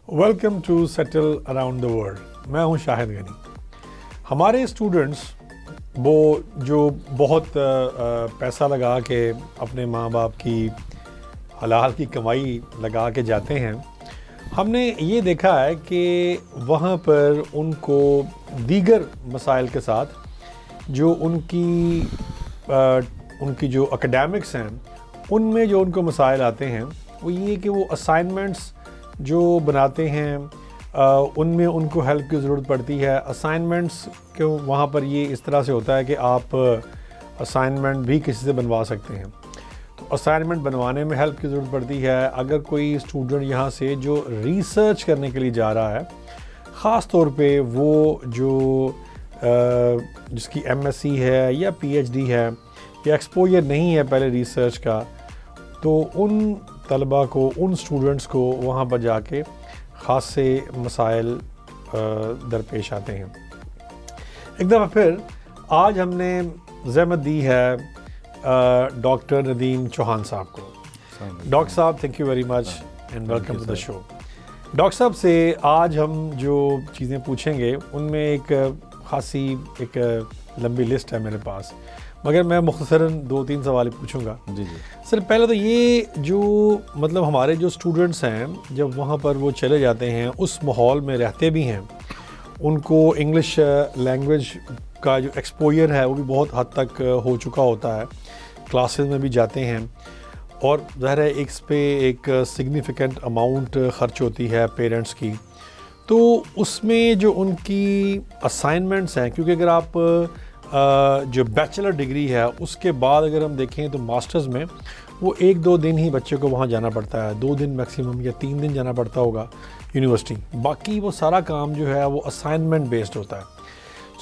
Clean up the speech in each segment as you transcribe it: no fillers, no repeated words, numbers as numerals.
Welcome to settle around the world. मैं हूं शाहिद गनी। हमारे स्टूडेंट्स वो जो बहुत पैसा लगा के अपने माँ बाप की हलाल की कमाई लगा के जाते हैं, हमने ये देखा है कि वहाँ पर उनको दीगर मसाइल के साथ जो उनकी जो एकेडमिक्स हैं उनमें जो उनको मसाइल आते हैं वो ये कि वो असाइनमेंट्स जो बनाते हैं उनमें उनको हेल्प की ज़रूरत पड़ती है। असाइनमेंट्स क्यों वहाँ पर ये इस तरह से होता है कि आप असाइनमेंट भी किसी से बनवा सकते हैं, तो असाइनमेंट बनवाने में हेल्प की ज़रूरत पड़ती है। अगर कोई स्टूडेंट यहाँ से जो रिसर्च करने के लिए जा रहा है, ख़ास तौर पे वो जो जिसकी एमएससी है या पीएचडी है या एक्सपोजर नहीं है पहले रिसर्च का, तो उन तलबा को, उन स्टूडेंट्स को वहाँ पर जाके ख़ास से मसाइल दरपेश आते हैं। एक दफ़ा फिर आज हमने ज़हमत दी है डॉक्टर नदीम चौहान साहब को। डॉक्टर साहब, thank you very much and welcome to the show. Doctor साहब से आज हम जो चीज़ें पूछेंगे उनमें एक ख़ासी एक लंबी लिस्ट है मेरे पास, मगर मैं मुख्तसरन 2-3 सवाल पूछूंगा। जी। सर, पहले तो ये जो मतलब हमारे जो स्टूडेंट्स हैं जब वहाँ पर वो चले जाते हैं, उस माहौल में रहते भी हैं, उनको इंग्लिश लैंग्वेज का जो एक्सपोजर है वो भी बहुत हद तक हो चुका होता है, क्लासेस में भी जाते हैं और ज़ाहिर है इस पे एक सिग्निफिकेंट अमाउंट ख़र्च होती है पेरेंट्स की। तो उसमें जो उनकी असाइनमेंट्स हैं, क्योंकि अगर आप जो बैचलर डिग्री है उसके बाद अगर हम देखें तो मास्टर्स में वो 1-2 दिन ही बच्चे को वहाँ जाना पड़ता है, 2 दिन मैक्सिमम या 3 दिन जाना पड़ता होगा यूनिवर्सिटी। बाकी वो सारा काम जो है वो असाइनमेंट बेस्ड होता है।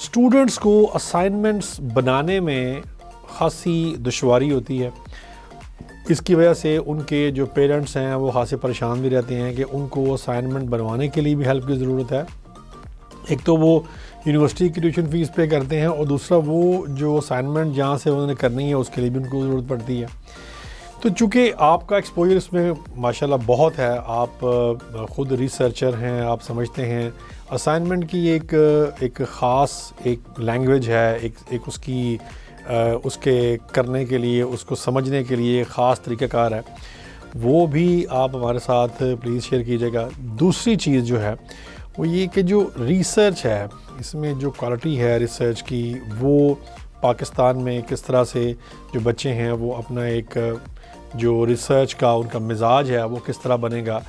स्टूडेंट्स को असाइनमेंट्स बनाने में खासी दुश्वारी होती है। इसकी वजह से उनके जो पेरेंट्स हैं वो खासे परेशान भी रहते हैं कि उनको असाइनमेंट बनवाने के लिए भी हेल्प की ज़रूरत है। एक तो वो यूनिवर्सिटी की ट्यूशन फ़ीस पे करते हैं और दूसरा वो जो असाइनमेंट जहाँ से उन्होंने करनी है उसके लिए भी उनको ज़रूरत पड़ती है। तो चूँकि आपका एक्सपोजर इसमें माशाल्लाह बहुत है, आप ख़ुद रिसर्चर हैं, आप समझते हैं असाइनमेंट की एक ख़ास एक लैंग्वेज है, एक उसकी उसके करने के लिए, उसको समझने के लिए ख़ास तरीक़ाकार है, वो भी आप हमारे साथ प्लीज़ शेयर कीजिएगा। दूसरी चीज़ जो है वो ये कि जो रिसर्च है, इसमें जो क्वालिटी है रिसर्च की, वो पाकिस्तान में किस तरह से जो बच्चे हैं वो अपना एक जो रिसर्च का उनका मिजाज है वो किस तरह बनेगा,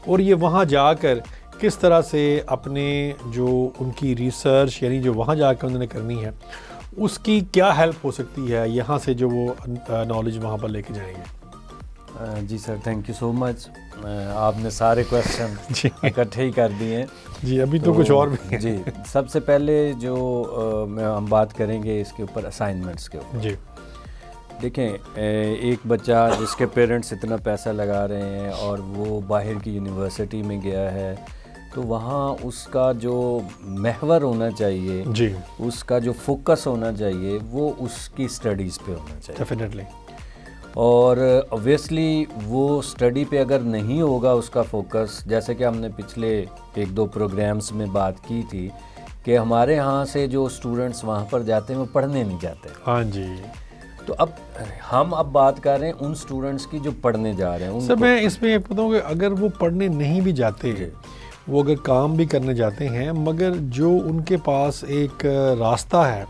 और ये वहाँ जाकर किस तरह से अपने जो उनकी रिसर्च यानी जो वहाँ जाकर उन्होंने करनी है उसकी क्या हेल्प हो सकती है यहाँ से जो वो नॉलेज वहाँ पर लेके जाएंगे। जी sir, thank you so much. आपने सारे क्वेश्चन इकट्ठे ही कर दिए हैं। जी, अभी तो कुछ और भी है। जी, सबसे पहले जो हम बात करेंगे इसके ऊपर असाइनमेंट्स के ऊपर। जी, देखें, एक बच्चा जिसके पेरेंट्स इतना पैसा लगा रहे हैं और वो बाहर की यूनिवर्सिटी में गया है, तो वहाँ उसका जो महवर होना चाहिए, जी, उसका जो फोकस होना चाहिए वो उसकी स्टडीज़ पे होना चाहिए। डेफिनेटली। और ऑब्वियसली वो स्टडी पे अगर नहीं होगा उसका फोकस, जैसे कि हमने पिछले 1-2 प्रोग्राम्स में बात की थी कि हमारे यहाँ से जो स्टूडेंट्स वहाँ पर जाते हैं वो पढ़ने नहीं जाते। हाँ जी। तो अब हम बात कर रहे हैं उन स्टूडेंट्स की जो पढ़ने जा रहे हैं। सर, मैं इसमें बताऊँ कि अगर वो पढ़ने नहीं भी जाते हैं, वो अगर काम भी करने जाते हैं, मगर जो उनके पास एक रास्ता है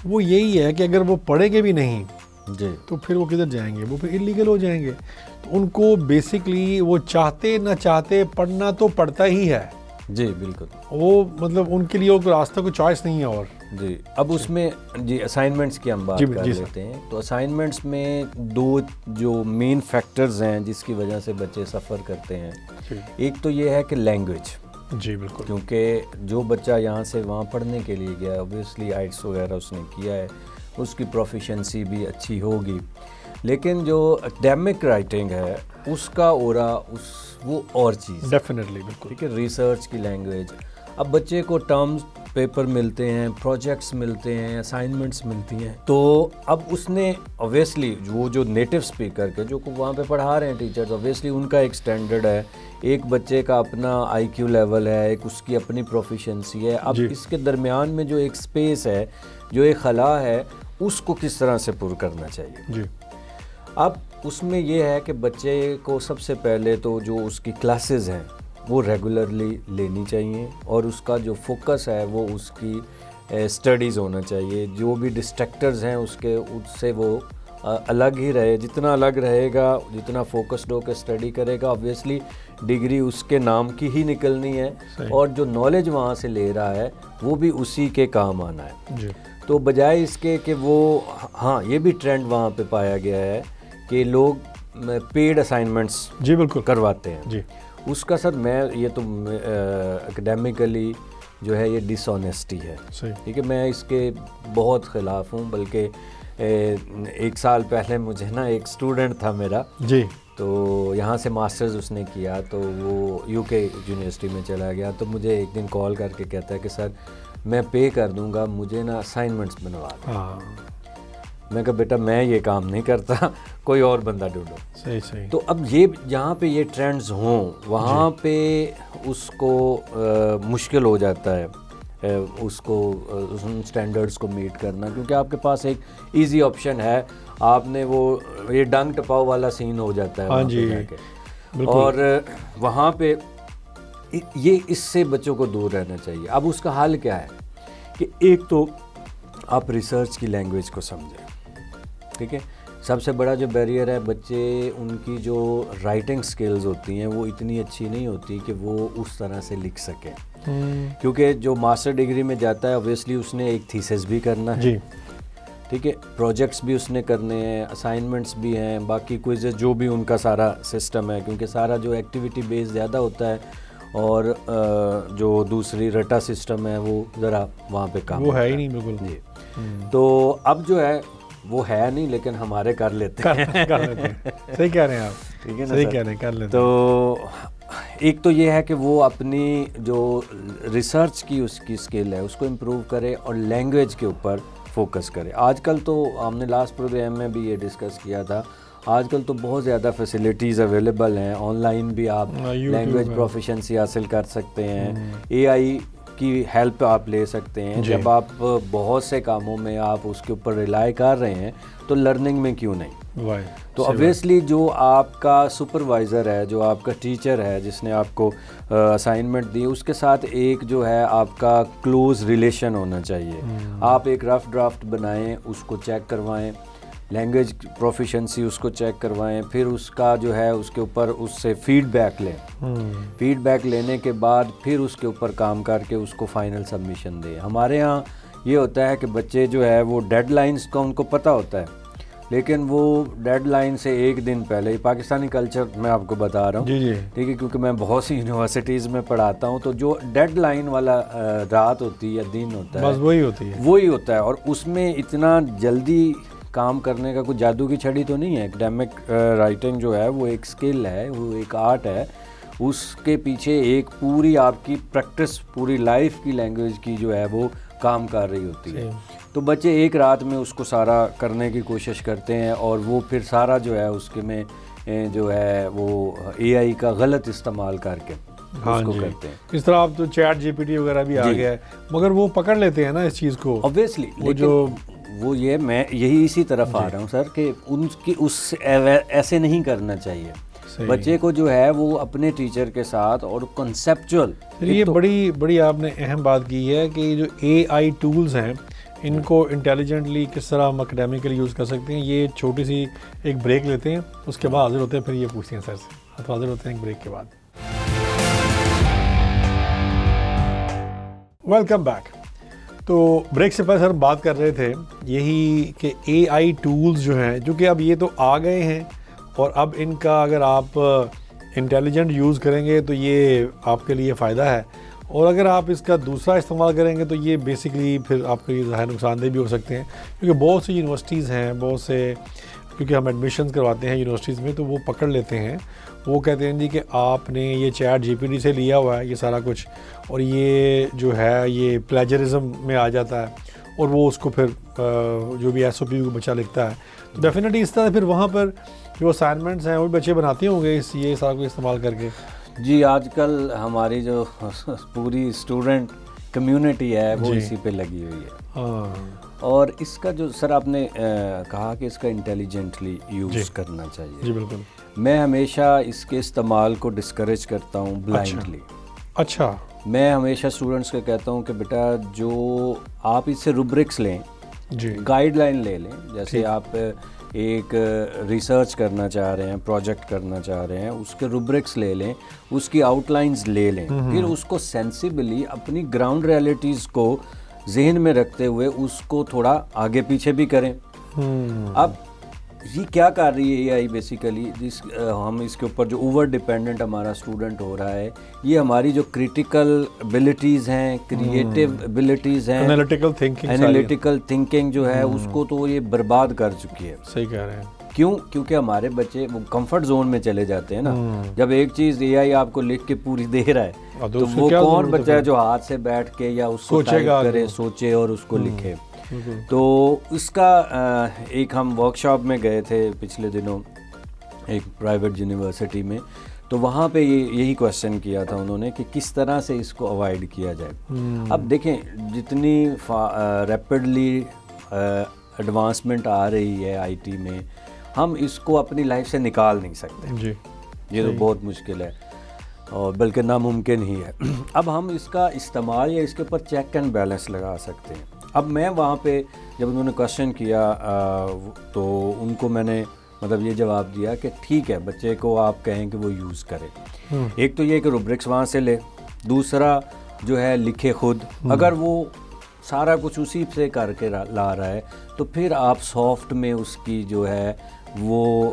वो यही है कि अगर वो पढ़ेंगे भी नहीं जी तो फिर वो किधर जाएंगे, वो फिर इलीगल हो जाएंगे। तो उनको बेसिकली वो चाहते ना चाहते पढ़ना तो पड़ता ही है। जी बिल्कुल, वो मतलब उनके लिए वो रास्ता को चॉइस नहीं है। और जी, अब उसमें जी असाइनमेंट्स की हम बात कर लेते हैं। तो असाइनमेंट्स में 2 जो मेन फैक्टर्स हैं जिसकी वजह से बच्चे सफ़र करते हैं। एक तो ये है कि लैंग्वेज। जी बिल्कुल, क्योंकि जो बच्चा यहाँ से वहाँ पढ़ने के लिए गया, ऑब्वियसली आइट्स वगैरह उसने किया है, उसकी प्रोफिशेंसी भी अच्छी होगी, लेकिन जो एकेडमिक राइटिंग है उसका ओरा वो और चीज़। डेफिनेटली, बिल्कुल, ठीक है। रिसर्च की लैंग्वेज, अब बच्चे को टर्म्स पेपर मिलते हैं, प्रोजेक्ट्स मिलते हैं, असाइनमेंट्स मिलती हैं, तो अब उसने ऑब्वियसली वो जो नेटिव स्पीकर के जो वहाँ पे पढ़ा रहे हैं टीचर्स, ऑब्वियसली उनका एक स्टैंडर्ड है, एक बच्चे का अपना IQ लेवल है, एक उसकी अपनी प्रोफिशेंसी है। अब इसके दरमियान में जो एक स्पेस है, जो एक खला है, उसको किस तरह से पुर करना चाहिए जी। अब उसमें ये है कि बच्चे को सबसे पहले तो जो उसकी क्लासेस हैं वो रेगुलरली लेनी चाहिए और उसका जो फोकस है वो उसकी स्टडीज़ होना चाहिए। जो भी डिस्ट्रैक्टर्स हैं उससे वो अलग ही रहे। जितना अलग रहेगा, जितना फोकस्ड होकर स्टडी करेगा, ऑब्वियसली डिग्री उसके नाम की ही निकलनी है और जो नॉलेज वहाँ से ले रहा है वो भी उसी के काम आना है जी। तो बजाय इसके कि वो, हाँ ये भी ट्रेंड वहाँ पे पाया गया है कि लोग पेड असाइनमेंट्स जी बिल्कुल करवाते हैं जी। उसका सर मैं ये तो एकेडमिकली जो है ये डिसऑनेस्टी है, ठीक है, मैं इसके बहुत ख़िलाफ़ हूँ। बल्कि एक साल पहले मुझे ना एक स्टूडेंट था मेरा जी, तो यहाँ से मास्टर्स उसने किया, तो वो UK यूनिवर्सिटी में चला गया। तो मुझे एक दिन कॉल करके कहता है कि सर मैं पे कर दूँगा, मुझे ना असाइनमेंट्स बनवा दो। मैं कहा बेटा मैं ये काम नहीं करता, कोई और बंदा ढूंढो। सही। तो अब ये जहाँ पे ये ट्रेंड्स हों वहाँ पे उसको मुश्किल हो जाता है उसको उन स्टैंडर्ड्स को मीट करना, क्योंकि आपके पास एक इजी ऑप्शन है। आपने वो ये डंग टपाव वाला सीन हो जाता है हाँ जी, और वहाँ पे ये इससे बच्चों को दूर रहना चाहिए। अब उसका हल क्या है कि एक तो आप रिसर्च की लैंग्वेज को समझें, ठीक है। सबसे बड़ा जो बैरियर है, बच्चे उनकी जो राइटिंग स्किल्स होती हैं वो इतनी अच्छी नहीं होती कि वो उस तरह से लिख सकें, क्योंकि जो मास्टर डिग्री में जाता है ऑब्वियसली उसने एक थीसिस भी करना है जी, ठीक है, प्रोजेक्ट्स भी उसने करने हैं, असाइनमेंट्स भी हैं, बाकी क्विज़ेस जो भी उनका सारा सिस्टम है, क्योंकि सारा जो एक्टिविटी बेस ज़्यादा होता है और जो दूसरी रटा सिस्टम है वो ज़रा वहाँ पे काम वो है ही नहीं बिल्कुल जी। तो अब जो है वो है नहीं, लेकिन हमारे कर लेते हैं कर लेते हैं। सही कह रहे हैं आप, ठीक है ना, सही कह रहे हैं, कर लेते हैं। तो एक तो ये है कि वो अपनी जो रिसर्च की उसकी स्किल है उसको इम्प्रूव करे और लैंग्वेज के ऊपर फोकस करे। आजकल तो हमने लास्ट प्रोग्राम में भी ये डिस्कस किया था, आजकल तो बहुत ज़्यादा फैसिलिटीज़ अवेलेबल हैं, ऑनलाइन भी आप लैंग्वेज प्रोफिशिएंसी हासिल कर सकते हैं, AI की हेल्प आप ले सकते हैं। जब आप बहुत से कामों में आप उसके ऊपर रिलाई कर रहे हैं तो लर्निंग में क्यों नहीं। तो ऑब्वियसली जो आपका सुपरवाइज़र है, जो आपका टीचर है जिसने आपको असाइनमेंट दी, उसके साथ एक जो है आपका क्लोज़ रिलेशन होना चाहिए। आप एक रफ़ ड्राफ्ट बनाएं, उसको चेक करवाएं, लैंग्वेज प्रोफिशिएंसी उसको चेक करवाएं, फिर उसका जो है उसके ऊपर उससे फीडबैक लें, फीडबैक लेने के बाद फिर उसके ऊपर काम करके उसको फाइनल सबमिशन दें। हमारे यहाँ ये होता है कि बच्चे जो है वो डेडलाइंस का उनको पता होता है, लेकिन वो डेडलाइन से एक दिन पहले, पाकिस्तानी कल्चर मैं आपको बता रहा हूँ, ठीक है, क्योंकि मैं बहुत सी यूनिवर्सिटीज़ में पढ़ाता हूँ, तो जो डेडलाइन वाला रात होती है या दिन होता है, बस वही होती है, वही होता है। और उसमें इतना जल्दी काम करने का कोई जादू की छड़ी तो नहीं है। एकेडमिक राइटिंग जो है वो एक स्किल है, वो एक आर्ट है, उसके पीछे एक पूरी आपकी प्रैक्टिस, पूरी लाइफ की लैंग्वेज की जो है वो काम कर रही होती है। तो बच्चे एक रात में उसको सारा करने की कोशिश करते हैं और वो फिर सारा जो है उसके में जो है वो AI का गलत इस्तेमाल करके उसको करते हैं। इस तरह आप तो चैट GPT वगैरह भी आ गया है, मगर वो पकड़ लेते हैं ना इस चीज़ को ऑब्वियसली। वो ये मैं यही इसी तरफ आ रहा हूँ सर कि उनकी उस ऐसे नहीं करना चाहिए। बच्चे को जो है वो अपने टीचर के साथ और कॉन्सेप्चुअल, ये तो बड़ी आपने अहम बात की है कि जो AI टूल्स हैं इनको इंटेलिजेंटली किस तरह हम एकेडमिकली यूज़ कर सकते हैं। ये छोटी सी एक ब्रेक लेते हैं, उसके बाद हाजिर होते हैं, फिर ये पूछते हैं सर से, तो हाजिर होते हैं एक ब्रेक के बाद। Welcome back. तो ब्रेक से पहले सर बात कर रहे थे यही कि AI टूल्स जो हैं, जो कि अब ये तो आ गए हैं और अब इनका अगर आप इंटेलिजेंट यूज़ करेंगे तो ये आपके लिए फ़ायदा है, और अगर आप इसका दूसरा इस्तेमाल करेंगे तो ये बेसिकली फिर आपके लिए ज़ाहिर नुकसानदेह भी हो सकते हैं। क्योंकि बहुत सी यूनिवर्सिटीज़ हैं, बहुत से, क्योंकि हम एडमिशन्स करवाते हैं यूनिवर्सिटीज़ में, तो वो पकड़ लेते हैं, वो कहते हैं जी कि आपने ये चैट GPT से लिया हुआ है ये सारा कुछ, और ये जो है ये प्लेजरिज्म में आ जाता है, और वो उसको फिर जो भी SOP को बच्चा लिखता है, तो डेफिनेटली इस तरह फिर वहाँ पर जो असाइनमेंट्स हैं वो बच्चे बनाते होंगे ये सारा कुछ इस्तेमाल करके। जी, आजकल हमारी जो पूरी स्टूडेंट कम्युनिटी है वो इसी पे लगी हुई है। और इसका जो सर आपने कहा कि इसका इंटेलिजेंटली यूज़ करना चाहिए। जी बिल्कुल। मैं हमेशा इसके इस्तेमाल को डिस्करेज करता हूँ ब्लाइंडली। अच्छा। मैं हमेशा स्टूडेंट्स को कहता हूँ कि बेटा जो आप इससे रूब्रिक्स लें, जी, गाइडलाइन ले लें। जैसे आप एक रिसर्च करना चाह रहे हैं, प्रोजेक्ट करना चाह रहे हैं, उसके रूब्रिक्स ले लें, उसकी आउटलाइंस ले लें, फिर उसको सेंसिबली अपनी ग्राउंड रियलिटीज़ को जहन में रखते हुए उसको थोड़ा आगे पीछे भी करें। अब ये क्या कर रही है एआई बेसिकली, हम इसके ऊपर जो ओवर डिपेंडेंट हमारा स्टूडेंट हो रहा है, ये हमारी जो क्रिटिकल एबिलिटीज़ हैं, क्रिएटिव एबिलिटीज़ हैं, एनालिटिकल थिंकिंग जो है उसको तो ये बर्बाद कर चुकी है। सही कह रहे हैं। क्यों? क्योंकि हमारे बच्चे वो कंफर्ट जोन में चले जाते हैं ना। जब एक चीज़ एआई आपको लिख के पूरी दे रहा है तो वो कौन बच्चा है जो हाथ से बैठ के या उसको टाइप करे, सोचे और उसको लिखे। तो इसका एक हम वर्कशॉप में गए थे पिछले दिनों एक प्राइवेट यूनिवर्सिटी में, तो वहाँ पे यही क्वेश्चन किया था उन्होंने कि किस तरह से इसको अवॉइड किया जाए। अब देखें जितनी रैपिडली एडवांसमेंट आ रही है आईटी में, हम इसको अपनी लाइफ से निकाल नहीं सकते जी। ये तो बहुत मुश्किल है और बल्कि नामुमकिन ही है। अब हम इसका इस्तेमाल या इसके ऊपर चेक एंड बैलेंस लगा सकते हैं। अब मैं वहाँ पे जब उन्होंने क्वेश्चन किया तो उनको मैंने मतलब ये जवाब दिया कि ठीक है, बच्चे को आप कहें कि वो यूज़ करे। एक तो ये कि रूब्रिक्स वहाँ से ले, दूसरा जो है लिखे खुद। अगर वो सारा कुछ उसी से करके ला रहा है तो फिर आप सॉफ्ट में उसकी जो है वो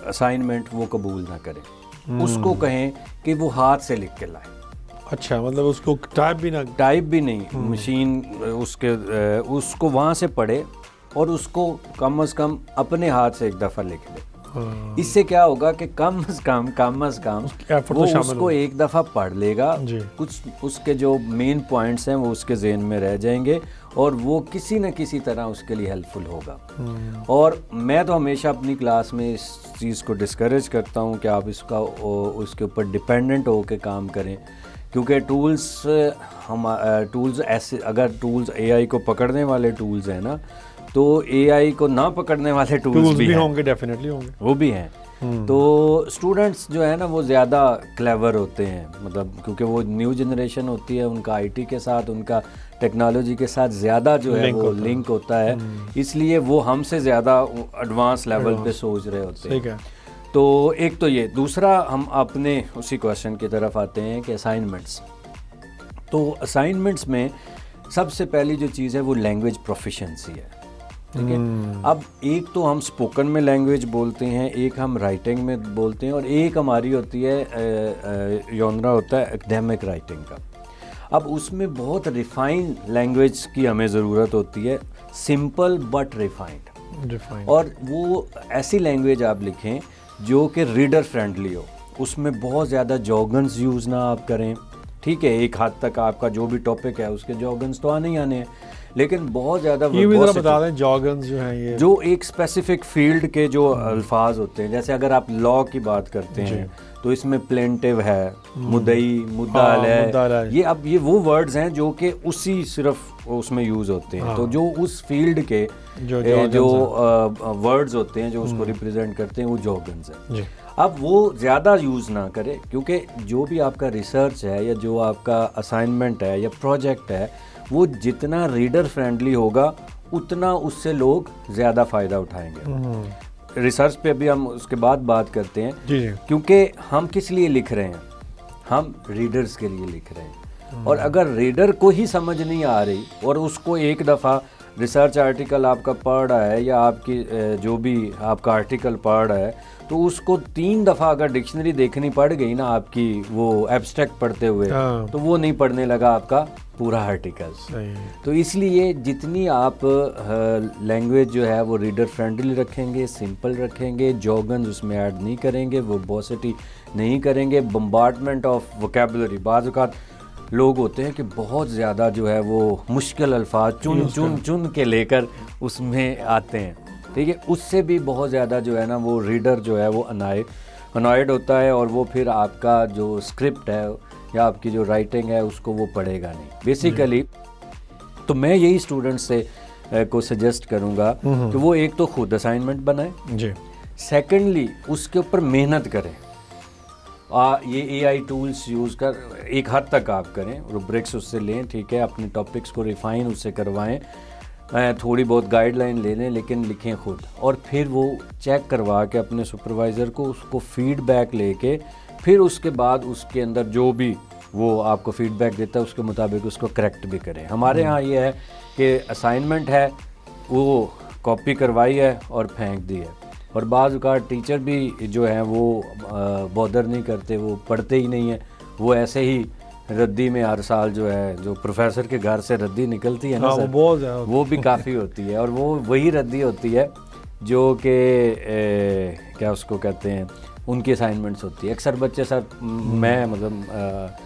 असाइनमेंट वो कबूल ना करें। उसको कहें कि वो हाथ से लिख के लाए। अच्छा, मतलब उसको टाइप भी नहीं मशीन उसको वहाँ से पढ़े और उसको कम से कम अपने हाथ से एक दफ़ा लिख ले। इससे क्या होगा कि कम से कम वो उसको एक दफ़ा पढ़ लेगा, कुछ उसके जो मेन पॉइंट्स हैं वो उसके जहन में रह जाएंगे और वो किसी न किसी तरह उसके लिए हेल्पफुल होगा। और मैं तो हमेशा अपनी क्लास में इस चीज़ को डिस्करेज करता हूँ कि आप उसके ऊपर डिपेंडेंट होकर काम करें, क्योंकि टूल्स ऐसे, अगर टूल्स एआई को पकड़ने वाले टूल्स हैं ना, तो एआई को ना पकड़ने वाले टूल्स भी होंगे, डेफिनेटली होंगे, वो भी हैं। तो स्टूडेंट्स जो है ना वो ज़्यादा क्लेवर होते हैं, मतलब क्योंकि वो न्यू जनरेशन होती है, उनका आईटी के साथ, उनका टेक्नोलॉजी के साथ ज़्यादा जो है वो लिंक होता है, इसलिए वो हमसे ज़्यादा एडवांस लेवल पे सोच रहे होते हैं। तो एक तो ये, दूसरा हम अपने उसी क्वेश्चन की तरफ आते हैं कि असाइनमेंट्स। तो असाइनमेंट्स में सबसे पहली जो चीज़ है वो लैंग्वेज प्रोफिशिएंसी है, ठीक है। अब एक तो हम स्पोकन में लैंग्वेज बोलते हैं, एक हम राइटिंग में बोलते हैं और एक हमारी होती है जॉनरा होता है एकेडमिक राइटिंग का। अब उसमें बहुत रिफाइंड लैंग्वेज की हमें ज़रूरत होती है, सिंपल बट रिफाइंड। और वो ऐसी लैंग्वेज आप लिखें जो कि रीडर फ्रेंडली हो, उसमें बहुत ज़्यादा जॉगन्स यूज़ ना आप करें, ठीक है। एक हद तक आपका जो भी टॉपिक है उसके जॉगन्स तो आने ही आने हैं, लेकिन बहुत ज़्यादा ये भी ज़रा बता दें जॉगन्स जो हैं, ये जो एक स्पेसिफिक फील्ड के जो अल्फाज होते हैं। जैसे अगर आप लॉ की बात करते हैं तो इसमें प्लेंटिव है, मुद्दई, मुद्दाल है, ये अब ये वो वर्ड्स हैं जो कि उसी सिर्फ उसमें यूज़ होते हैं। तो जो उस फील्ड के जो वर्ड्स होते हैं जो उसको रिप्रेजेंट करते हैं वो जॉगन्स हैं। अब वो ज़्यादा यूज़ ना करें, क्योंकि जो भी आपका रिसर्च है या जो आपका असाइनमेंट है या प्रोजेक्ट है वो जितना रीडर फ्रेंडली होगा उतना उससे लोग ज़्यादा फ़ायदा उठाएंगे। रिसर्च पे अभी हम उसके बाद बात करते हैं, क्योंकि हम किस लिए लिख रहे हैं, हम रीडर्स के लिए लिख रहे हैं। और अगर रीडर को ही समझ नहीं आ रही और उसको एक दफ़ा रिसर्च आर्टिकल आपका पढ़ रहा है या आपकी जो भी आपका आर्टिकल पढ़ रहा है तो उसको 3 दफ़ा अगर डिक्शनरी देखनी पड़ गई ना आपकी वो एब्स्ट्रैक्ट पढ़ते हुए, तो वो नहीं पढ़ने लगा आपका पूरा आर्टिकल। तो इसलिए जितनी आप लैंग्वेज जो है वो रीडर फ्रेंडली रखेंगे, सिंपल रखेंगे, जॉगन्स उसमें ऐड नहीं करेंगे, वो वर्बोसिटी नहीं करेंगे, बम्बार्डमेंट ऑफ वोकैबुलरी। बाज़ औक़ात लोग होते हैं कि बहुत ज़्यादा जो है वो मुश्किल अल्फाज चुन के लेकर उसमें आते हैं, ठीक है। उससे भी बहुत ज़्यादा जो है ना वो रीडर जो है वो अनाए अनॉयड होता है और वो फिर आपका जो स्क्रिप्ट है या आपकी जो राइटिंग है उसको वो पढ़ेगा नहीं बेसिकली। तो मैं यही स्टूडेंट्स से को सजेस्ट करूँगा कि वो एक तो खुद असाइनमेंट बनाए जी, सेकेंडली उसके ऊपर मेहनत करें। ये AI टूल्स यूज़ कर एक हद तक आप करें, रूब्रिक्स उससे लें, ठीक है, अपने टॉपिक्स को रिफ़ाइन उससे करवाएं, थोड़ी बहुत गाइडलाइन ले लें, लेकिन लिखें खुद। और फिर वो चेक करवा के अपने सुपरवाइज़र को उसको फीडबैक लेके फिर उसके बाद उसके अंदर जो भी वो आपको फीडबैक देता है उसके मुताबिक उसको करेक्ट भी करें। हमारे यहाँ ये है कि असाइनमेंट है वो कॉपी करवाई है और फेंक दी है, और बाज़ औक़ात टीचर भी जो है वो बॉदर नहीं करते, वो पढ़ते ही नहीं है, वो ऐसे ही रद्दी में हर साल जो है जो प्रोफेसर के घर से रद्दी निकलती है ना सर, वो भी काफ़ी होती है, और वो वही रद्दी होती है जो कि क्या उसको कहते हैं उनकी असाइनमेंट्स होती है। अक्सर बच्चे सर मैं मतलब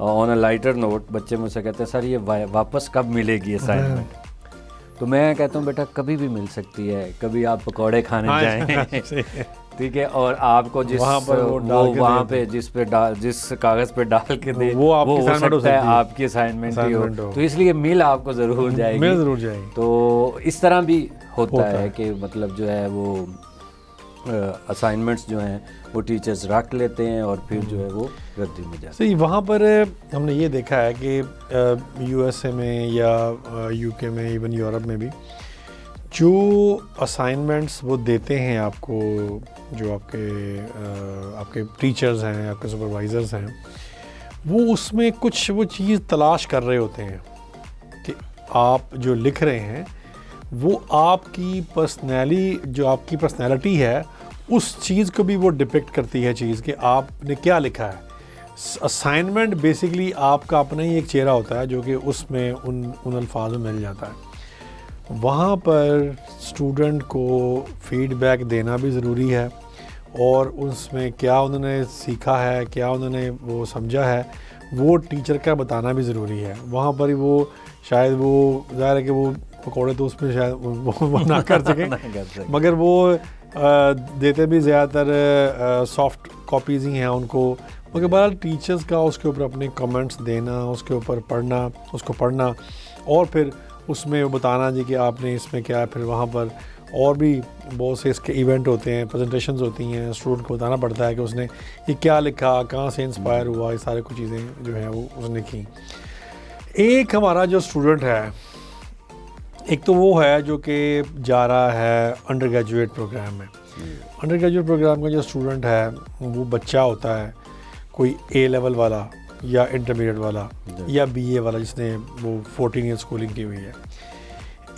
ऑन अ लाइटर नोट बच्चे मुझसे कहते हैं सर ये वापस कब मिलेगी असाइनमेंट, तो मैं कहता हूँ बेटा कभी भी मिल सकती है, कभी आप पकौड़े खाने जाएं ठीक है, और आपको जिस वहाँ पे जिस कागज़ पे डाल के दे वो हो सकता है आपकी असाइनमेंट ही हो, तो इसलिए मिल आपको ज़रूर जाएगी। तो इस तरह भी होता है कि मतलब जो है वो असाइनमेंट्स जो हैं वो टीचर्स रख लेते हैं और फिर जो है वो रद्दी में जाते हैं। सही, वहाँ पर हमने ये देखा है कि USA में या UK में, इवन यूरोप में भी जो असाइनमेंट्स वो देते हैं आपको, जो आपके टीचर्स हैं, आपके सुपरवाइज़र्स हैं, वो उसमें कुछ वो चीज़ तलाश कर रहे होते हैं कि आप जो लिख रहे हैं वो आपकी आपकी पर्सनैलिटी है उस चीज़ को भी वो डिपिक्ट करती है, चीज़ कि आपने क्या लिखा है। असाइनमेंट बेसिकली आपका अपना ही एक चेहरा होता है जो कि उसमें उन अल्फाज में मिल जाता है। वहाँ पर स्टूडेंट को फीडबैक देना भी ज़रूरी है, और उसमें क्या उन्होंने सीखा है, क्या उन्होंने वो समझा है, वो टीचर का बताना भी ज़रूरी है। वहाँ पर ही वो शायद वो ज़ाहिर है कि वो पकौड़े तो उसमें शायद वो ना कर सकें मगर वो देते भी ज़्यादातर सॉफ्ट कॉपीज़ ही हैं उनको, मगर बहरहाल टीचर्स का उसके ऊपर अपने कमेंट्स देना, उसके ऊपर पढ़ना, उसको पढ़ना और फिर उसमें बताना जी कि आपने इसमें क्या है। फिर वहाँ पर और भी बहुत से इसके इवेंट होते हैं, प्रेजेंटेशंस होती हैं, स्टूडेंट को बताना पड़ता है कि उसने ये क्या लिखा, कहाँ से इंस्पायर हुआ, ये सारे कुछ चीज़ें जो हैं वो उसने की। एक हमारा जो स्टूडेंट है, एक तो वो है जो कि जा रहा है अंडर ग्रेजुएट प्रोग्राम में। अंडर ग्रेजुएट प्रोग्राम का जो स्टूडेंट है वो बच्चा होता है कोई A लेवल वाला या इंटरमीडिएट वाला या BA वाला जिसने वो 14 ईयर स्कूलिंग की हुई है।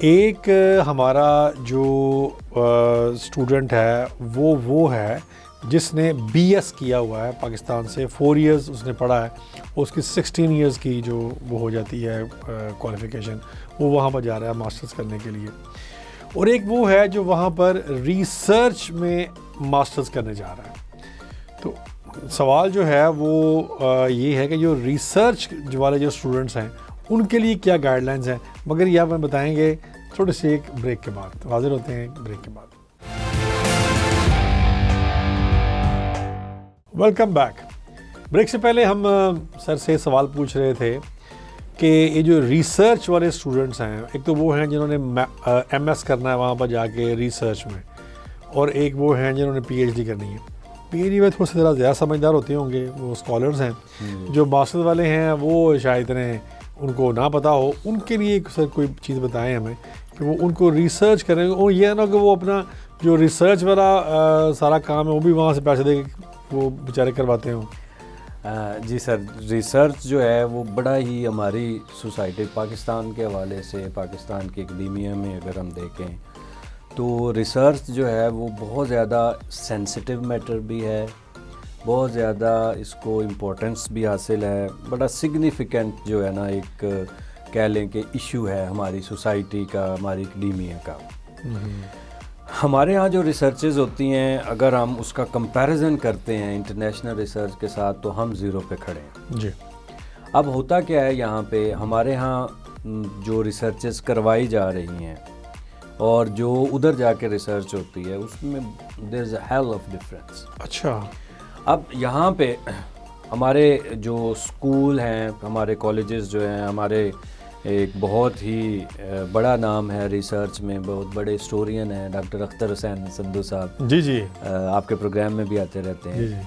एक हमारा जो स्टूडेंट है वो है जिसने BS किया हुआ है पाकिस्तान से, 4 इयर्स उसने पढ़ा है, उसकी 16 इयर्स की जो वो हो जाती है क्वालिफ़िकेशन, वो वहाँ पर जा रहा है मास्टर्स करने के लिए। और एक वो है जो वहाँ पर रिसर्च में मास्टर्स करने जा रहा है। तो सवाल जो है वो ये है कि जो रिसर्च वाले जो स्टूडेंट्स हैं उनके लिए क्या गाइडलाइंस हैं, मगर यह हमें बताएंगे थोड़े से एक ब्रेक के बाद। तो हाजिर होते हैं ब्रेक के बाद। Welcome back. ब्रेक से पहले हम सर से सवाल पूछ रहे थे कि ये जो रिसर्च वाले स्टूडेंट्स हैं, एक तो वो हैं जिन्होंने MS करना है वहाँ पर जाके रिसर्च में, और एक वो हैं जिन्होंने PhD करनी है। PhD में थोड़ा सा ज़्यादा समझदार होते होंगे, वो स्कॉलर्स हैं। जो मास्टर्स वाले हैं वो शायद इतने उनको ना पता हो। उनके लिए सर कोई चीज़ बताएं हमें कि वो उनको रिसर्च करें, और ये ना कि वो अपना जो रिसर्च वाला सारा काम है वो भी वहाँ से पैसे दे वो बेचारे करवाते हों। जी सर, रिसर्च जो है वो बड़ा ही हमारी सोसाइटी पाकिस्तान के हवाले से, पाकिस्तान की एकेडमिया में अगर हम देखें तो रिसर्च जो है वो बहुत ज़्यादा सेंसिटिव मैटर भी है, बहुत ज़्यादा इसको इम्पोर्टेंस भी हासिल है, बड़ा सिग्निफिकेंट जो है ना एक कह लें कि इशू है हमारी सोसाइटी का, हमारी एकेडमिया का। हमारे यहाँ जो रिसर्चेज होती हैं अगर हम उसका कंपैरिजन करते हैं इंटरनेशनल रिसर्च के साथ तो हम ज़ीरो पे खड़े हैं जी। अब होता क्या है, यहाँ पे हमारे यहाँ जो रिसर्चेज करवाई जा रही हैं और जो उधर जाके रिसर्च होती है उसमें there is a hell of difference. अच्छा। अब यहाँ पे हमारे जो स्कूल हैं, हमारे कॉलेजेस जो हैं, हमारे एक बहुत ही बड़ा नाम है रिसर्च में, बहुत बड़े हिस्टोरियन हैं डॉक्टर अख्तर हुसैन संधू साहब। जी जी, आपके प्रोग्राम में भी आते रहते हैं। जी जी।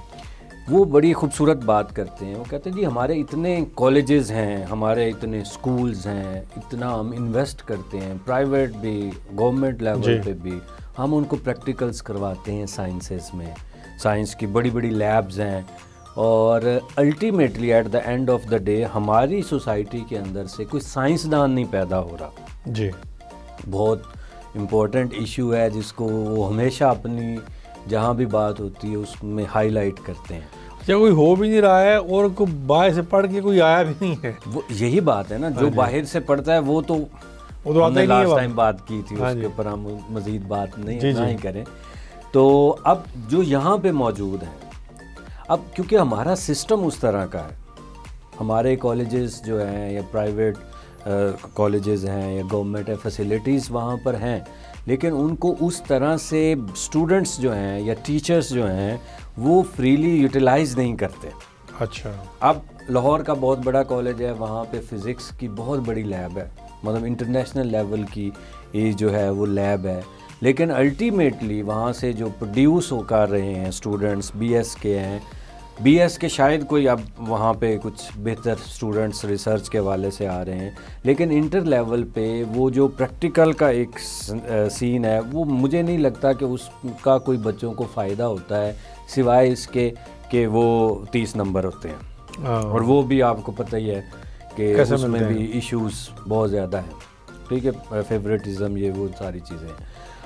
वो बड़ी खूबसूरत बात करते हैं। वो कहते हैं जी हमारे इतने कॉलेजेस हैं, हमारे इतने स्कूल्स हैं, इतना हम इन्वेस्ट करते हैं, प्राइवेट भी गवर्नमेंट लेवल पे भी, हम उनको प्रैक्टिकल्स करवाते हैं साइंसेस में, साइंस की बड़ी बड़ी लैब्स हैं, और ultimately at the end of the day हमारी सोसाइटी के अंदर से कोई साइंसदान नहीं पैदा हो रहा। जी, बहुत इम्पोर्टेंट इशू है जिसको वो हमेशा अपनी जहाँ भी बात होती है उसमें हाईलाइट करते हैं। क्या कोई हो भी नहीं रहा है और को बाहर से पढ़ के कोई आया भी नहीं है। वो यही बात है ना, जो बाहर से पढ़ता है वो तो हमने लास्ट टाइम बात की थी, उसके ऊपर हम मज़ीद बात नहीं करें। तो अब जो यहाँ पे मौजूद हैं, अब क्योंकि हमारा सिस्टम उस तरह का है, हमारे कॉलेजेस जो हैं या प्राइवेट कॉलेजेस हैं या गवर्नमेंट है, फैसिलिटीज़ वहाँ पर हैं, लेकिन उनको उस तरह से स्टूडेंट्स जो हैं या टीचर्स जो हैं वो फ्रीली यूटिलाइज नहीं करते। अच्छा, अब लाहौर का बहुत बड़ा कॉलेज है, वहाँ पे फ़िज़िक्स की बहुत बड़ी लैब है, मतलब इंटरनेशनल लेवल की ये जो है वो लैब है, लेकिन अल्टीमेटली वहाँ से जो प्रोड्यूस हो कर रहे हैं स्टूडेंट्स बीएस के हैं, बीएस के शायद कोई अब वहाँ पे कुछ बेहतर स्टूडेंट्स रिसर्च के हवाले से आ रहे हैं, लेकिन इंटर लेवल पे वो जो प्रैक्टिकल का एक सीन है वो मुझे नहीं लगता कि उसका कोई बच्चों को फ़ायदा होता है, सिवाय इसके कि वो 30 नंबर होते हैं, और वो भी आपको पता ही है कि उसमें भी इश्यूज़ बहुत ज़्यादा हैं। ठीक है, फेवरेटिज़म, ये वो सारी चीज़ें हैं।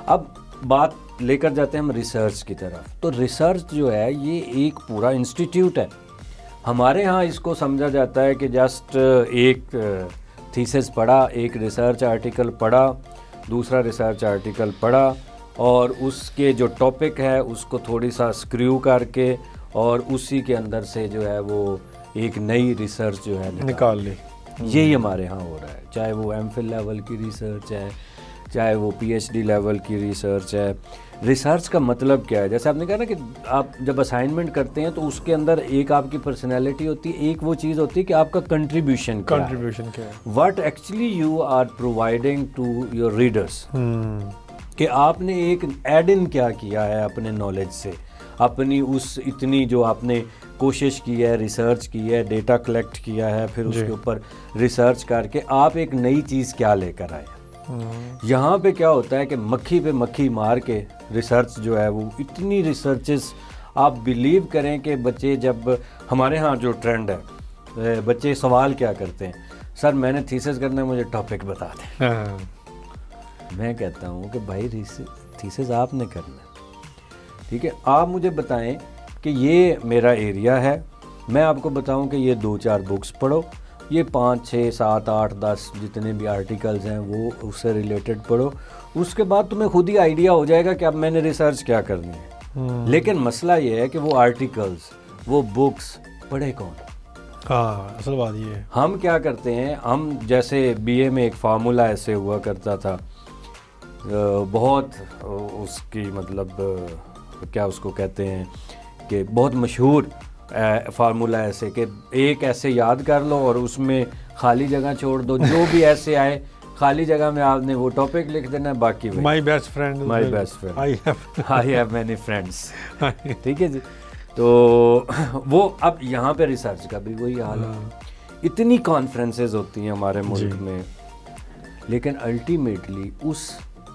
अब बात लेकर जाते हैं हम रिसर्च की तरफ। तो रिसर्च जो है ये एक पूरा इंस्टीट्यूट है। हमारे यहाँ इसको समझा जाता है कि जस्ट एक थीसिस पढ़ा, एक रिसर्च आर्टिकल पढ़ा, दूसरा रिसर्च आर्टिकल पढ़ा, और उसके जो टॉपिक है उसको थोड़ी सा स्क्रू करके और उसी के अंदर से जो है वो एक नई रिसर्च जो है निकाल ली। यही हमारे यहाँ हो रहा है, चाहे वो एमफिल लेवल की रिसर्च है, चाहे वो पीएचडी लेवल की रिसर्च है। रिसर्च का मतलब क्या है? जैसे आपने कहा ना कि आप जब असाइनमेंट करते हैं तो उसके अंदर एक आपकी पर्सनैलिटी होती है, एक वो चीज़ होती है कि आपका कंट्रीब्यूशन क्या है, what actually you are providing to your readers, कि आपने एक एड इन क्या किया है अपने नॉलेज से, अपनी उस इतनी जो आपने कोशिश की है, रिसर्च की है, डेटा कलेक्ट किया है, फिर उसके ऊपर रिसर्च करके आप एक नई चीज़ क्या लेकर आए। यहाँ पे क्या होता है कि मक्खी पे मक्खी मार के रिसर्च जो है वो इतनी रिसर्चेस, आप बिलीव करें कि बच्चे, जब हमारे यहाँ जो ट्रेंड है, बच्चे सवाल क्या करते हैं, सर मैंने थीसिस करना है, मुझे टॉपिक बता दें। मैं कहता हूँ कि भाई थीसिस आपने करना है, ठीक है, आप मुझे बताएं कि ये मेरा एरिया है, मैं आपको बताऊं कि ये 2-4 बुक्स पढ़ो, ये 5, 6, 7, 8, 10 जितने भी आर्टिकल्स हैं वो उससे रिलेटेड पढ़ो, उसके बाद तुम्हें खुद ही आइडिया हो जाएगा कि अब मैंने रिसर्च क्या करनी है। लेकिन मसला ये है कि वो आर्टिकल्स, वो बुक्स पढ़े कौन? हाँ, असल बात ये है। हम क्या करते हैं, हम जैसे बीए में एक फार्मूला ऐसे हुआ करता था, बहुत उसकी मतलब क्या उसको कहते हैं कि बहुत मशहूर फार्मूला ऐसे कि एक ऐसे याद कर लो और उसमें खाली जगह छोड़ दो, जो भी ऐसे आए खाली जगह में आपने वो टॉपिक लिख देना है, बाकी my best friend, I have many friends. ठीक है जी। तो वो अब यहाँ पे रिसर्च का भी वही हाल है, इतनी कॉन्फ्रेंसेस होती हैं हमारे मुल्क में, लेकिन अल्टीमेटली उस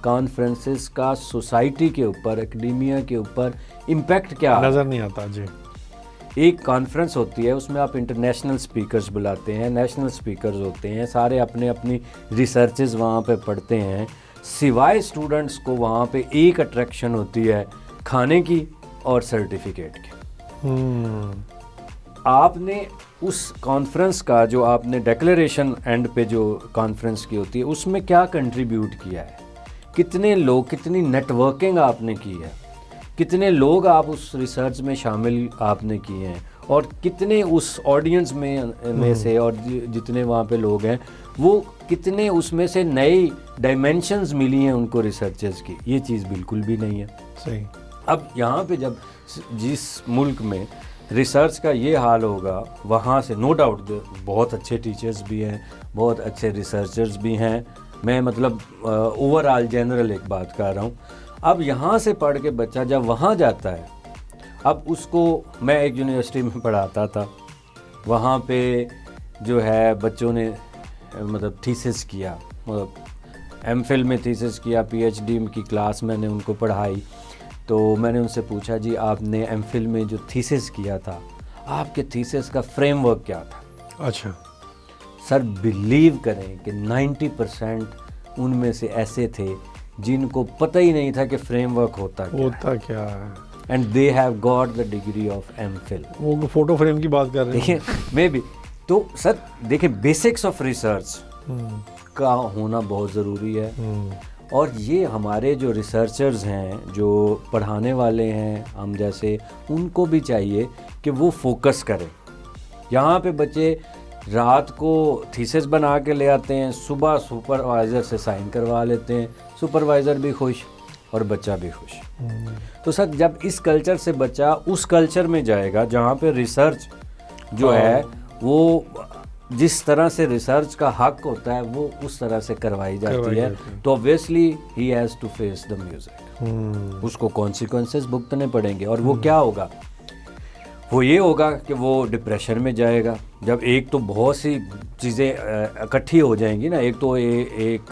कॉन्फ्रेंसेस का सोसाइटी के ऊपर, एकेडेमिया के ऊपर इम्पैक्ट क्या नज़र नहीं आता जी। एक कॉन्फ्रेंस होती है, उसमें आप इंटरनेशनल स्पीकर्स बुलाते हैं, नेशनल स्पीकर्स होते हैं, सारे अपने अपनी रिसर्चेस वहाँ पे पढ़ते हैं, सिवाय स्टूडेंट्स को वहाँ पे एक अट्रैक्शन होती है खाने की और सर्टिफिकेट की। आपने उस कॉन्फ्रेंस का जो आपने डिक्लेरेशन एंड पे जो कॉन्फ्रेंस की होती है उसमें क्या कंट्रीब्यूट किया है, कितने लोग, कितनी नेटवर्किंग आपने की है, कितने लोग आप उस रिसर्च में शामिल आपने किए हैं, और कितने उस ऑडियंस में से और जितने वहाँ पे लोग हैं वो कितने उसमें से नई डायमेंशंस मिली हैं उनको रिसर्चेस की। ये चीज़ बिल्कुल भी नहीं है। सही। अब यहाँ पे जब जिस मुल्क में रिसर्च का ये हाल होगा, वहाँ से नो डाउट बहुत अच्छे टीचर्स भी हैं, बहुत अच्छे रिसर्चर्स भी हैं, मैं मतलब ओवरऑल जनरल एक बात कर रहा हूँ। अब यहाँ से पढ़ के बच्चा जब वहाँ जाता है, अब उसको, मैं एक यूनिवर्सिटी में पढ़ाता था, वहाँ पे जो है बच्चों ने मतलब थीसिस किया, मतलब एमफिल में थीसिस किया, पीएचडी की क्लास मैंने उनको पढ़ाई। तो मैंने उनसे पूछा, जी आपने एमफिल में जो थीसिस किया था, आपके थीसिस का फ्रेमवर्क क्या था? अच्छा सर, बिलीव करें कि 90% उनमें से ऐसे थे जिनको पता ही नहीं था कि फ्रेमवर्क होता क्या है। And they have got the degree of MPhil. वो फोटो फ्रेम की बात कर रहे हैं, मे बी। तो सर देखिए, बेसिक्स ऑफ रिसर्च का होना बहुत ज़रूरी है। और ये हमारे जो रिसर्चर्स हैं, जो पढ़ाने वाले हैं हम जैसे, उनको भी चाहिए कि वो फोकस करें। यहाँ पे बच्चे रात को थीसिस बना के ले आते हैं, सुबह सुपरवाइज़र से साइन करवा लेते हैं, सुपरवाइज़र भी खुश और बच्चा भी खुश। तो सर जब इस कल्चर से बच्चा उस कल्चर में जाएगा जहाँ पे रिसर्च जो है वो जिस तरह से रिसर्च का हक होता है वो उस तरह से करवाई जाती है, तो ऑब्वियसली ही has to face the music. उसको कॉन्सिक्वेंसेस भुगतने पड़ेंगे। और वो क्या होगा? वो ये होगा कि वो डिप्रेशन में जाएगा। जब एक तो बहुत सी चीज़ें इकट्ठी हो जाएंगी ना, एक तो एक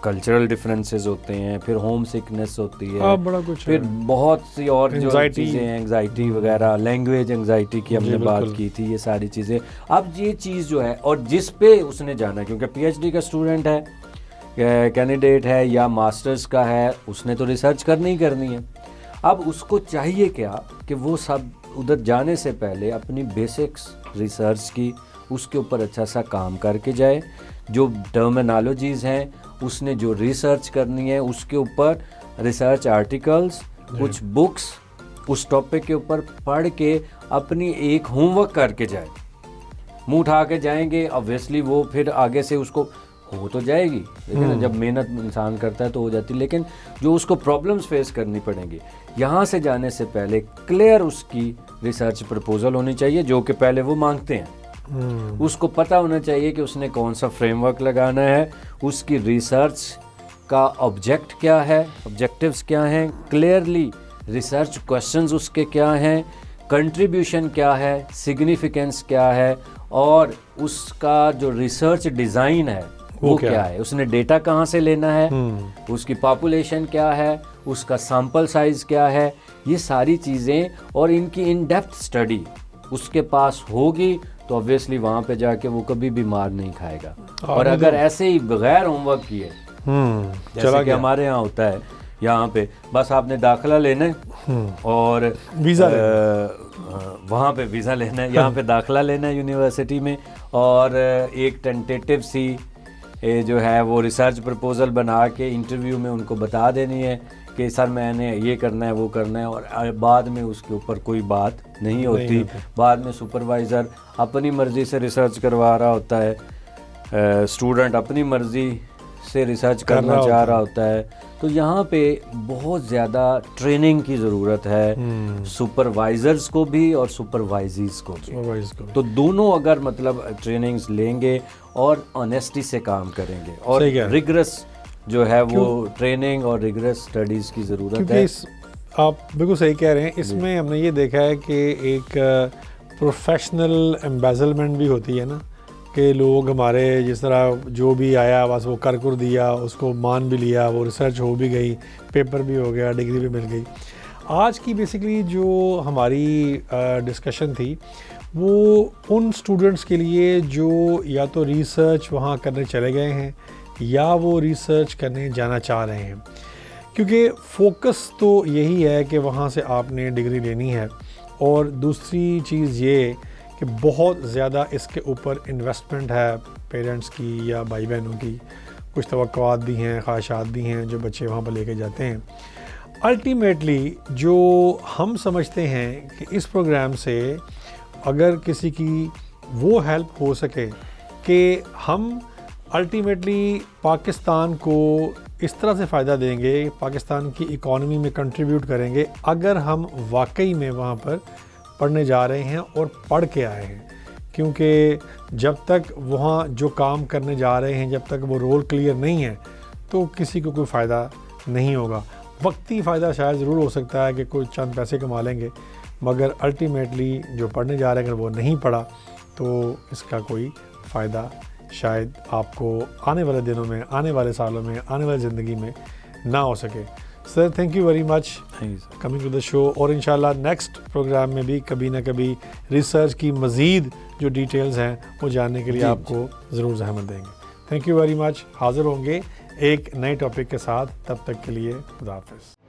कल्चरल डिफरेंसेस होते हैं, फिर होम सिकनेस होती है, बड़ा कुछ फिर बहुत सी और जो चीज़ें हैं, एंग्जाइटी वगैरह, लैंग्वेज एंग्जाइटी की हमने बात की थी, ये सारी चीज़ें। अब ये चीज़ जो है, और जिस पे उसने जाना, क्योंकि पीएचडी का स्टूडेंट है, कैंडिडेट है या मास्टर्स का है, उसने तो रिसर्च करनी ही करनी है। अब उसको चाहिए क्या कि वो सब उधर जाने से पहले अपनी बेसिक्स रिसर्च की, उसके ऊपर अच्छा सा काम करके जाए। जो टर्मिनोलॉजीज़ हैं, उसने जो रिसर्च करनी है उसके ऊपर रिसर्च आर्टिकल्स, कुछ बुक्स उस टॉपिक के ऊपर पढ़ के अपनी एक होमवर्क करके जाए। मुँह उठा के जाएंगे, ऑब्वियसली वो फिर आगे से उसको हो तो जाएगी, लेकिन जब मेहनत इंसान करता है तो हो जाती है। लेकिन जो उसको प्रॉब्लम्स फेस करनी पड़ेंगी, यहाँ से जाने से पहले क्लियर उसकी रिसर्च प्रपोजल होनी चाहिए, जो कि पहले वो मांगते हैं। उसको पता होना चाहिए कि उसने कौन सा फ्रेमवर्क लगाना है, उसकी रिसर्च का ऑब्जेक्ट क्या है, ऑब्जेक्टिव्स क्या हैं, क्लियरली रिसर्च क्वेश्चंस उसके क्या हैं, कंट्रीब्यूशन क्या है, सिग्निफिकेंस क्या है, और उसका जो रिसर्च डिज़ाइन है वो क्या है, उसने डेटा कहाँ से लेना है, उसकी पॉपुलेशन क्या है, उसका सैंपल साइज़ क्या है, ये सारी चीज़ें और इनकी इन डेप्थ स्टडी उसके पास होगी तो ऑब्वियसली वहाँ पे जाके वो कभी भी मार नहीं खाएगा। और अगर ऐसे ही बगैर होमवर्क किए, जैसे कि हमारे यहाँ होता है, यहाँ पे बस आपने दाखिला लेना है और वीज़ा वहाँ पे वीज़ा लेना है, यहाँ पे दाखिला लेना है यूनिवर्सिटी में, और एक टेंटेटिव सी जो है वो रिसर्च प्रपोजल बना के इंटरव्यू में उनको बता देनी है कि सर मैंने ये करना है वो करना है, और बाद में उसके ऊपर कोई बात नहीं होती। बाद में सुपरवाइज़र अपनी मर्ज़ी से रिसर्च करवा रहा होता है, स्टूडेंट अपनी मर्ज़ी से रिसर्च करना चाह रहा होता है। तो यहाँ पे बहुत ज़्यादा ट्रेनिंग की ज़रूरत है, सुपरवाइज़र्स को भी और सुपरवाइजीज़ को भी। तो दोनों अगर मतलब ट्रेनिंग्स लेंगे और ऑनेस्टी से काम करेंगे, और रिगरस जो है वो ट्रेनिंग और रिगरस स्टडीज़ की ज़रूरत है। आप बिल्कुल सही कह रहे हैं। इसमें हमने ये देखा है कि एक प्रोफेशनल एम्बेजलमेंट भी होती है ना, कि लोग हमारे जिस तरह जो भी आया बस वो कर दिया, उसको मान भी लिया, वो रिसर्च हो भी गई, पेपर भी हो गया, डिग्री भी मिल गई। आज की बेसिकली जो हमारी डिस्कशन थी वो उन स्टूडेंट्स के लिए जो या तो रिसर्च वहाँ करने चले गए हैं या वो रिसर्च करने जाना चाह रहे हैं, क्योंकि फोकस तो यही है कि वहाँ से आपने डिग्री लेनी है। और दूसरी चीज़ ये कि बहुत ज़्यादा इसके ऊपर इन्वेस्टमेंट है पेरेंट्स की या भाई बहनों की, कुछ तवक्कुआत भी हैं, ख्वाहिशात भी हैं जो बच्चे वहाँ पर लेके जाते हैं। अल्टीमेटली जो हम समझते हैं कि इस प्रोग्राम से अगर किसी की वो हेल्प हो सके कि हम अल्टीमेटली पाकिस्तान को इस तरह से फ़ायदा देंगे, पाकिस्तान की इकॉनमी में कंट्रीब्यूट करेंगे अगर हम वाकई में वहाँ पर पढ़ने जा रहे हैं और पढ़ के आए हैं। क्योंकि जब तक वहाँ जो काम करने जा रहे हैं, जब तक वो रोल क्लियर नहीं है, तो किसी को कोई फ़ायदा नहीं होगा। वक्ती फ़ायदा शायद ज़रूर हो सकता है कि कोई चंद पैसे कमा लेंगे, मगर अल्टीमेटली जो पढ़ने जा रहे हैं अगर वो नहीं पढ़ा तो इसका कोई फ़ायदा शायद आपको आने वाले दिनों में, आने वाले सालों में, आने वाली ज़िंदगी में ना हो सके। Sir thank you very much coming to the show, और इंशाल्लाह नेक्स्ट प्रोग्राम में भी कभी ना कभी रिसर्च की मज़ीद जो डिटेल्स हैं वो जानने के लिए आपको ज़रूर ज़हमत देंगे। Thank you very much. हाज़िर होंगे एक नए टॉपिक के साथ, तब तक के लिए खुदा हाफ़िज़।